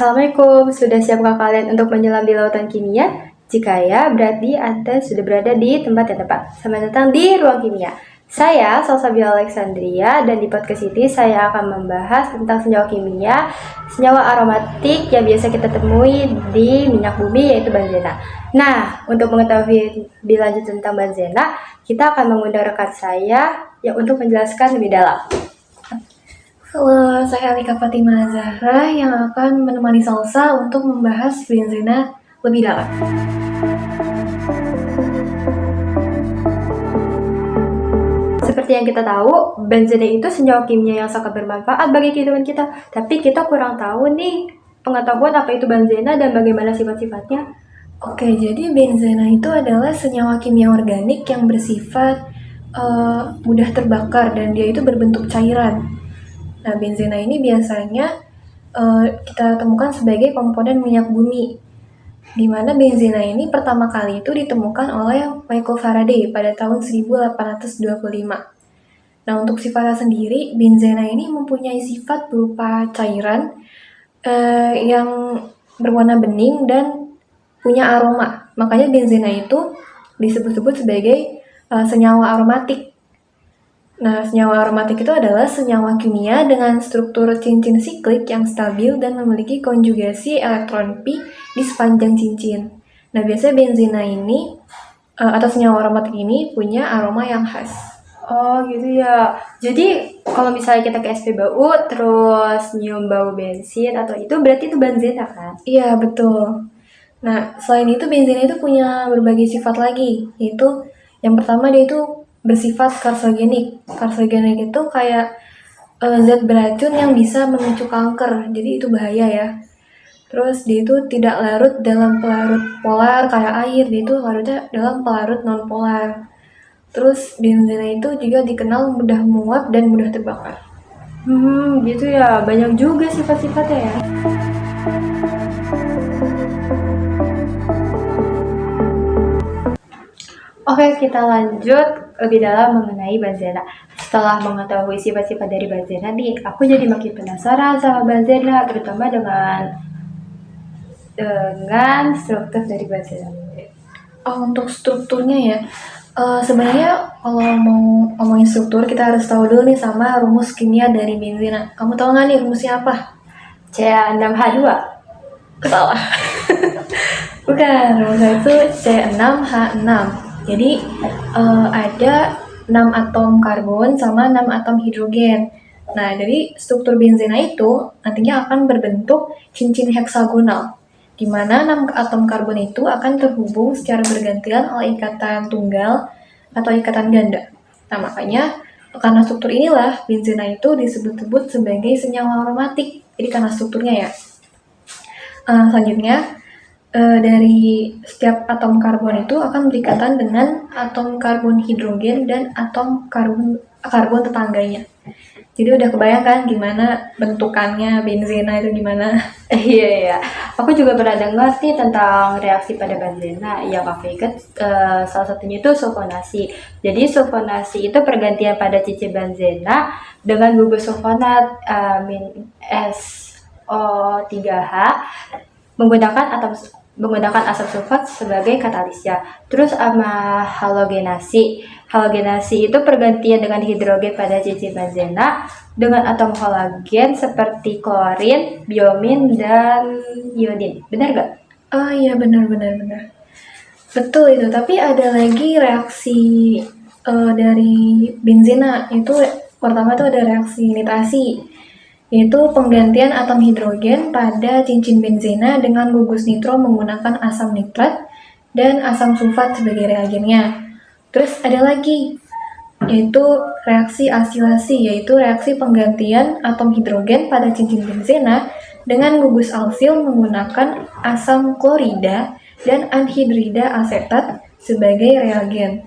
Assalamualaikum, sudah siapkah kalian untuk menyelam di lautan kimia? Jika ya, berarti Anda sudah berada di tempat yang tepat. Selamat datang di Ruang Kimia. Saya Salsabila Alexandria dan di podcast ini saya akan membahas tentang senyawa kimia, senyawa aromatik yang biasa kita temui di minyak bumi yaitu benzena. Nah, untuk mengetahui lebih lanjut tentang benzena, kita akan mengundang rekan saya yang untuk menjelaskan lebih dalam. Halo, saya Alika Fatima Zahra yang akan menemani Salsa untuk membahas benzena lebih dalam. Seperti yang kita tahu, benzena itu senyawa kimia yang sangat bermanfaat bagi kehidupan kita. Tapi kita kurang tahu nih pengetahuan apa itu benzena dan bagaimana sifat-sifatnya. Oke, jadi benzena itu adalah senyawa kimia organik yang bersifat mudah terbakar dan dia itu berbentuk cairan. Nah, benzena ini biasanya kita temukan sebagai komponen minyak bumi, di mana benzena ini pertama kali itu ditemukan oleh Michael Faraday pada tahun 1825. Nah, untuk sifatnya sendiri, benzena ini mempunyai sifat berupa cairan yang berwarna bening dan punya aroma. Makanya benzena itu disebut-sebut sebagai senyawa aromatik. Nah, senyawa aromatik itu adalah senyawa kimia dengan struktur cincin siklik yang stabil dan memiliki konjugasi elektron pi di sepanjang cincin. Nah, biasanya benzena ini atau senyawa aromatik ini punya aroma yang khas. Oh gitu ya. Jadi kalau misalnya kita ke SPBU terus nyium bau bensin atau itu berarti itu benzena kan? Iya, betul. Nah, selain itu benzena itu punya berbagai sifat lagi, yaitu yang pertama dia itu bersifat karsogenik. Karsogenik itu kayak zat beracun yang bisa memicu kanker, jadi itu bahaya ya. Terus dia itu tidak larut dalam pelarut polar kayak air, dia itu larutnya dalam pelarut non-polar. Terus benzena itu juga dikenal mudah menguap dan mudah terbakar. Gitu ya. Banyak juga sifat-sifatnya ya. Oke, kita lanjut lebih dalam mengenai benzena. Setelah mengetahui sifat-sifat dari benzena nih, aku jadi makin penasaran sama benzena, terutama dengan struktur dari benzena. Untuk strukturnya ya, sebenarnya kalau mau ngomongin struktur kita harus tahu dulu nih sama rumus kimia dari benzena. Kamu tahu nggak nih rumusnya apa? C6H2. Salah. Bukan, rumusnya itu C6H6. Jadi ada 6 atom karbon sama 6 atom hidrogen. Nah, jadi struktur benzena itu nantinya akan berbentuk cincin heksagonal, di mana 6 atom karbon itu akan terhubung secara bergantian oleh ikatan tunggal atau ikatan ganda. Nah, makanya karena struktur inilah benzena itu disebut-sebut sebagai senyawa aromatik. Jadi karena strukturnya ya. Selanjutnya, dari setiap atom karbon itu akan berikatan dengan atom karbon hidrogen dan atom karbon tetangganya. Jadi udah kebayang gimana bentukannya benzena itu gimana? Iya. Aku juga pernah dengar nih tentang reaksi pada benzena. Yang aku ingat salah satunya itu sulfonasi. Jadi sulfonasi itu pergantian pada cincin benzena dengan gugus sulfonat SO3H menggunakan asam sulfat sebagai katalisnya. Terus sama halogenasi. Halogenasi itu pergantian dengan hidrogen pada cincin benzena dengan atom halogen seperti klorin, bromine, dan iodin. Benar gak? Oh iya, benar. Betul itu, tapi ada lagi reaksi dari benzena. Itu pertama tuh ada reaksi nitrasi, yaitu penggantian atom hidrogen pada cincin benzena dengan gugus nitro menggunakan asam nitrat dan asam sulfat sebagai reagennya. Terus ada lagi, yaitu reaksi asilasi, yaitu reaksi penggantian atom hidrogen pada cincin benzena dengan gugus alsil menggunakan asam klorida dan anhidrida asetat sebagai reagen.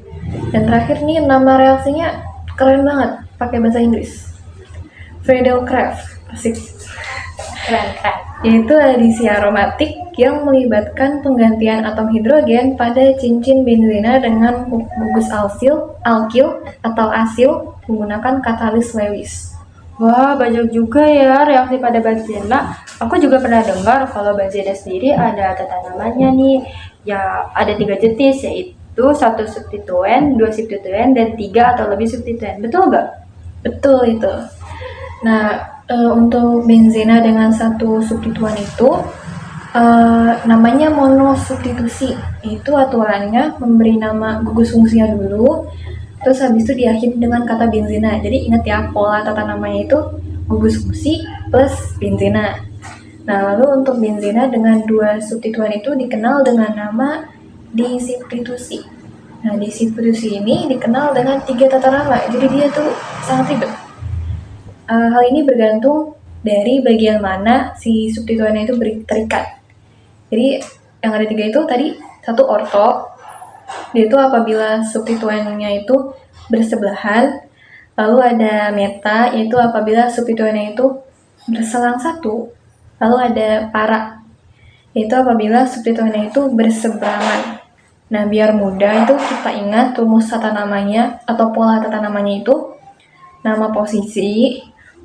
Dan terakhir nih, nama reaksinya keren banget, pakai bahasa Inggris. Friedel-Crafts. Asik. Keren. Yaitu adisi aromatik yang melibatkan penggantian atom hidrogen pada cincin benzena dengan gugus alkil atau asil menggunakan katalis Lewis. Wah, banyak juga ya reaksi pada benzena. Aku juga pernah dengar kalau benzena sendiri ada tata namanya nih. Ya, ada 3 jenis, yaitu 1 substituen, 2 substituen, dan 3 atau lebih substituen. Betul nggak? Betul itu. Nah, untuk benzena dengan satu substituen itu namanya monosubstitusi. Itu aturannya memberi nama gugus fungsinya dulu, terus habis itu diakhiri dengan kata benzena. Jadi ingat ya, pola tata namanya itu gugus fungsi plus benzena. Nah, lalu untuk benzena dengan 2 substituen itu dikenal dengan nama disubstitusi. Nah, disubstitusi ini dikenal dengan 3 tata nama. Jadi dia tuh sangat ribet. Hal ini bergantung dari bagian mana si substituennya itu terikat. Jadi yang ada 3 itu tadi, satu orto, dia itu apabila substituennya itu bersebelahan. Lalu ada meta, yaitu apabila substituennya itu berselang satu. Lalu ada para, yaitu apabila substituennya itu berseberangan. Nah, biar mudah itu kita ingat rumus tata namanya atau pola tata namanya itu nama posisi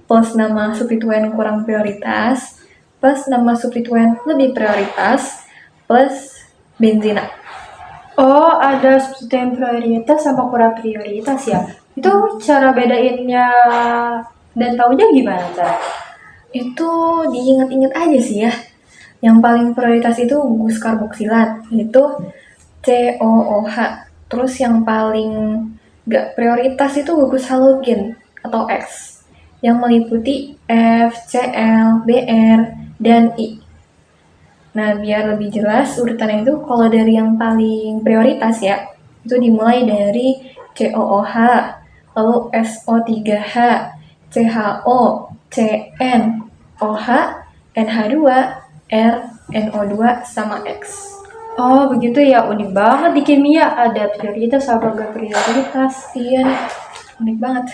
plus nama substituen kurang prioritas plus nama substituen lebih prioritas plus benzena. Oh, ada substituen prioritas sama kurang prioritas ya. Itu cara bedainnya dan taunya gimana, cara? Itu diingat-ingat aja sih ya. Yang paling prioritas itu gugus karboksilat, yaitu COOH. Terus yang paling gak prioritas itu gugus halogen atau X, yang meliputi F, Cl, Br, dan I. Nah, biar lebih jelas urutannya itu, kalau dari yang paling prioritas ya, itu dimulai dari COOH, lalu SO3H, CHO, CNOH, NH2, R, NO2, sama X. Oh, begitu ya. Unik banget di kimia. Ada prioritas sama gak prioritas. Iya nih, unik banget.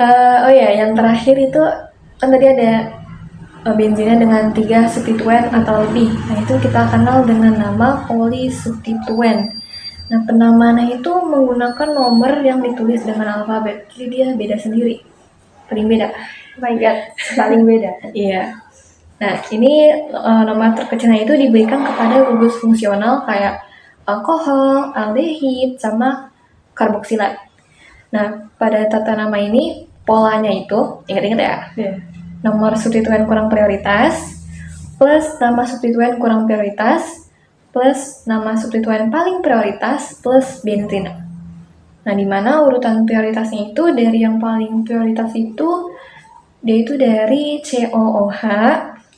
Oh ya, yang terakhir itu kan tadi ada benzena dengan 3 substituen atau lebih. Nah, itu kita kenal dengan nama polisubstituen. Nah, penamaannya itu menggunakan nomor yang ditulis dengan alfabet. Jadi dia beda sendiri. Paling beda. Oh my god, saling beda. Iya. Nah, ini nomor terkecilnya itu diberikan kepada gugus fungsional kayak alkohol, aldehid, sama karboksilat. Nah, pada tata nama ini polanya itu, ingat-ingat ya, nomor substituen kurang prioritas plus nama substituen kurang prioritas plus nama substituen paling prioritas plus benzena. Nah, di mana urutan prioritasnya itu dari yang paling prioritas itu dia itu dari COOH,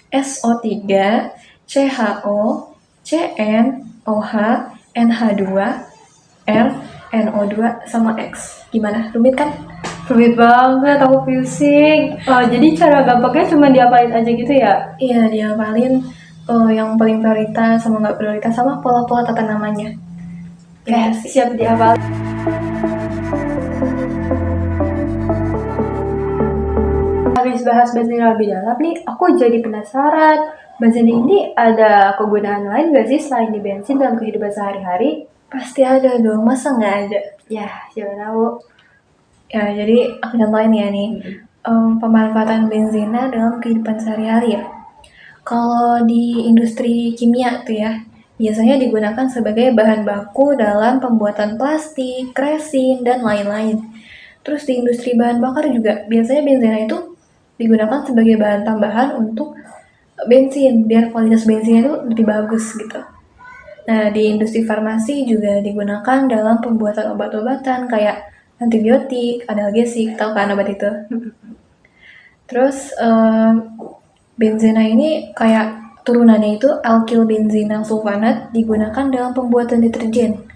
SO3, CHO, CNOH, NH2, R, NO2, sama X. Gimana? Rumit kan? Rumit banget, aku pusing. Jadi cara gampangnya cuma diapalin aja gitu ya? Iya, diapalin yang paling prioritas sama nggak prioritas sama pola-pola tata namanya. Ya, siap dihafal. Habis bahas benzena lebih dalam nih, aku jadi penasaran. Benzena ini ada kegunaan lain gak sih selain di bensin dalam kehidupan sehari-hari? Pasti ada dong, masa nggak ada? Ya, siapa tahu. Ya, jadi aku contohin ya nih, pemanfaatan benzena dalam kehidupan sehari-hari ya. Kalau di industri kimia tuh ya, biasanya digunakan sebagai bahan baku dalam pembuatan plastik, resin, dan lain-lain. Terus di industri bahan bakar juga, biasanya benzena itu digunakan sebagai bahan tambahan untuk bensin, biar kualitas bensinnya itu lebih bagus gitu. Nah, di industri farmasi juga digunakan dalam pembuatan obat-obatan kayak antibiotik, analgesik, tahu kan obat itu? Terus benzena ini kayak turunannya itu alkylbenzena sulfonat digunakan dalam pembuatan deterjen.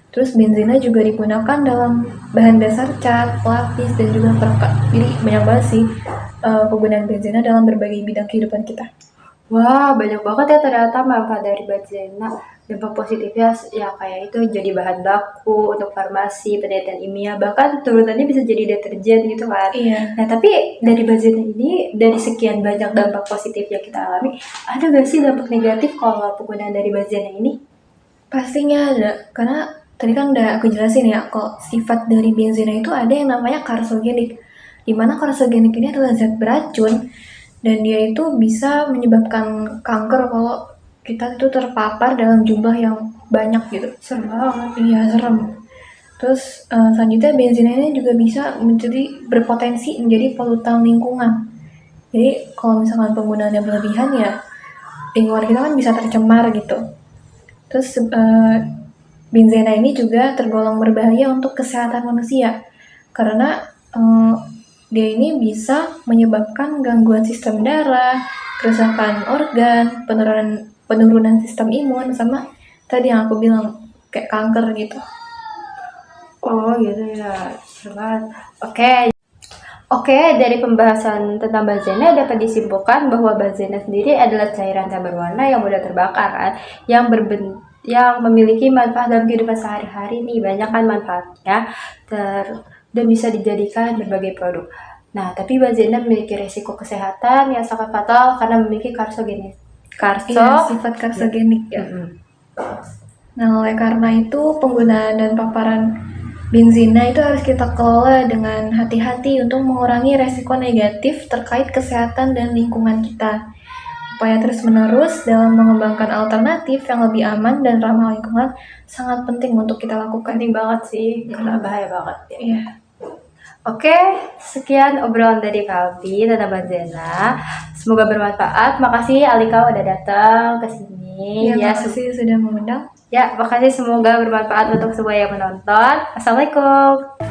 Terus benzena juga digunakan dalam bahan dasar cat, lapis, dan juga perekat. Jadi banyak banget sih kegunaan benzena dalam berbagai bidang kehidupan kita. Wah, banyak banget ya ternyata manfaat dari benzena. Dampak positifnya ya kayak itu jadi bahan baku untuk farmasi, penelitian ilmiah, bahkan turunannya bisa jadi deterjen gitu kan. Iya. Nah, tapi dari benzena ini, dari sekian banyak dampak positif yang kita alami, ada gak sih dampak negatif kalau penggunaan dari benzena ini? Pastinya ada, karena tadi kan udah aku jelasin ya, kalau sifat dari benzena itu ada yang namanya karsogenik. Dimana karsogenik ini adalah zat beracun dan dia itu bisa menyebabkan kanker kalau kita itu terpapar dalam jumlah yang banyak gitu. Serem banget. Iya, serem. Terus selanjutnya benzina ini juga bisa berpotensi menjadi polutan lingkungan. Jadi kalau misalkan penggunaannya berlebihan ya lingkungan kita kan bisa tercemar gitu. Terus benzena ini juga tergolong berbahaya untuk kesehatan manusia karena dia ini bisa menyebabkan gangguan sistem darah, kerusakan organ, penurunan sistem imun, sama tadi yang aku bilang kayak kanker gitu. Oh gitu ya, seru banget. Oke, dari pembahasan tentang benzena dapat disimpulkan bahwa benzena sendiri adalah cairan tak berwarna yang mudah terbakar kan, yang memiliki manfaat dalam kehidupan sehari-hari nih, banyak kan manfaatnya dan bisa dijadikan berbagai produk. Nah, tapi benzena memiliki resiko kesehatan yang sangat fatal karena memiliki Sifat karsogenik ya. Nah, oleh karena itu penggunaan dan paparan benzina itu harus kita kelola dengan hati-hati untuk mengurangi resiko negatif terkait kesehatan dan lingkungan kita. Upaya terus-menerus dalam mengembangkan alternatif yang lebih aman dan ramah lingkungan sangat penting untuk kita lakukan. Penting banget sih, karena bahaya banget ya. Iya. Oke, sekian obrolan dari Kalbi tentang benzena. Semoga bermanfaat. Makasih Alika udah datang ke sini. Ya, makasih sudah mengundang. Ya, makasih, semoga bermanfaat untuk semua yang menonton. Assalamualaikum.